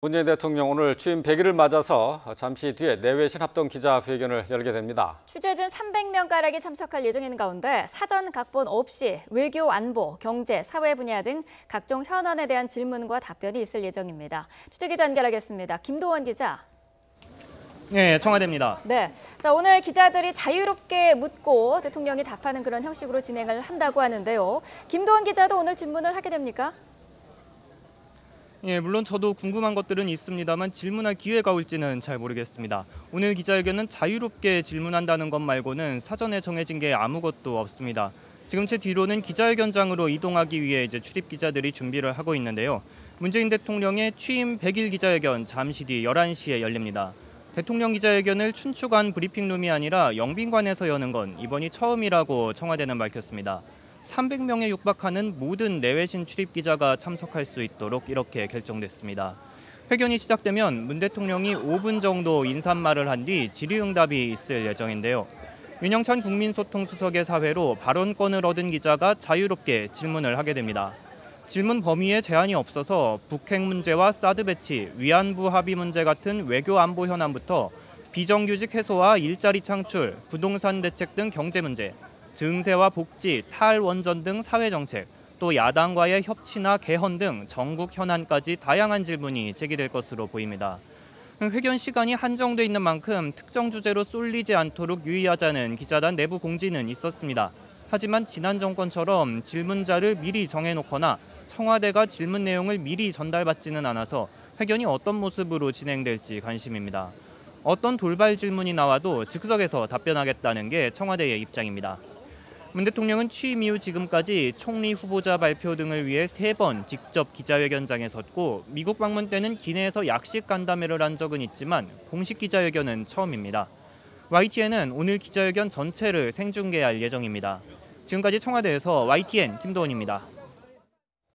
문재인 대통령 오늘 취임 100일을 맞아서 잠시 뒤에 내외신 합동 기자회견을 열게 됩니다. 취재진 300명가량이 참석할 예정인 가운데 사전 각본 없이 외교, 안보, 경제, 사회 분야 등 각종 현안에 대한 질문과 답변이 있을 예정입니다. 취재기자 연결하겠습니다. 김도원 기자. 네, 청와대입니다. 네, 자 오늘 기자들이 자유롭게 묻고 대통령이 답하는 그런 형식으로 진행을 한다고 하는데요. 김도원 기자도 오늘 질문을 하게 됩니까? 예, 물론 저도 궁금한 것들은 있습니다만 질문할 기회가 올지는 잘 모르겠습니다. 오늘 기자회견은 자유롭게 질문한다는 것 말고는 사전에 정해진 게 아무것도 없습니다. 지금 제 뒤로는 기자회견장으로 이동하기 위해 출입 기자들이 준비를 하고 있는데요. 문재인 대통령의 취임 100일 기자회견 잠시 뒤 11시에 열립니다. 대통령 기자회견을 춘추관 브리핑룸이 아니라 영빈관에서 여는 건 이번이 처음이라고 청와대는 밝혔습니다. 300명에 육박하는 모든 내외신 출입 기자가 참석할 수 있도록 이렇게 결정됐습니다. 회견이 시작되면 문 대통령이 5분 정도 인사말을 한 뒤 질의응답이 있을 예정인데요. 윤영찬 국민소통수석의 사회로 발언권을 얻은 기자가 자유롭게 질문을 하게 됩니다. 질문 범위에 제한이 없어서 북핵 문제와 사드 배치, 위안부 합의 문제 같은 외교 안보 현안부터 비정규직 해소와 일자리 창출, 부동산 대책 등 경제 문제, 증세와 복지, 탈원전 등 사회정책, 또 야당과의 협치나 개헌 등 전국 현안까지 다양한 질문이 제기될 것으로 보입니다. 회견 시간이 한정돼 있는 만큼 특정 주제로 쏠리지 않도록 유의하자는 기자단 내부 공지는 있었습니다. 하지만 지난 정권처럼 질문자를 미리 정해놓거나 청와대가 질문 내용을 미리 전달받지는 않아서 회견이 어떤 모습으로 진행될지 관심입니다. 어떤 돌발 질문이 나와도 즉석에서 답변하겠다는 게 청와대의 입장입니다. 문 대통령은 취임 이후 지금까지 총리 후보자 발표 등을 위해 3번 직접 기자회견장에 섰고 미국 방문 때는 기내에서 약식 간담회를 한 적은 있지만 공식 기자회견은 처음입니다. YTN은 오늘 기자회견 전체를 생중계할 예정입니다. 지금까지 청와대에서 YTN 김도원입니다.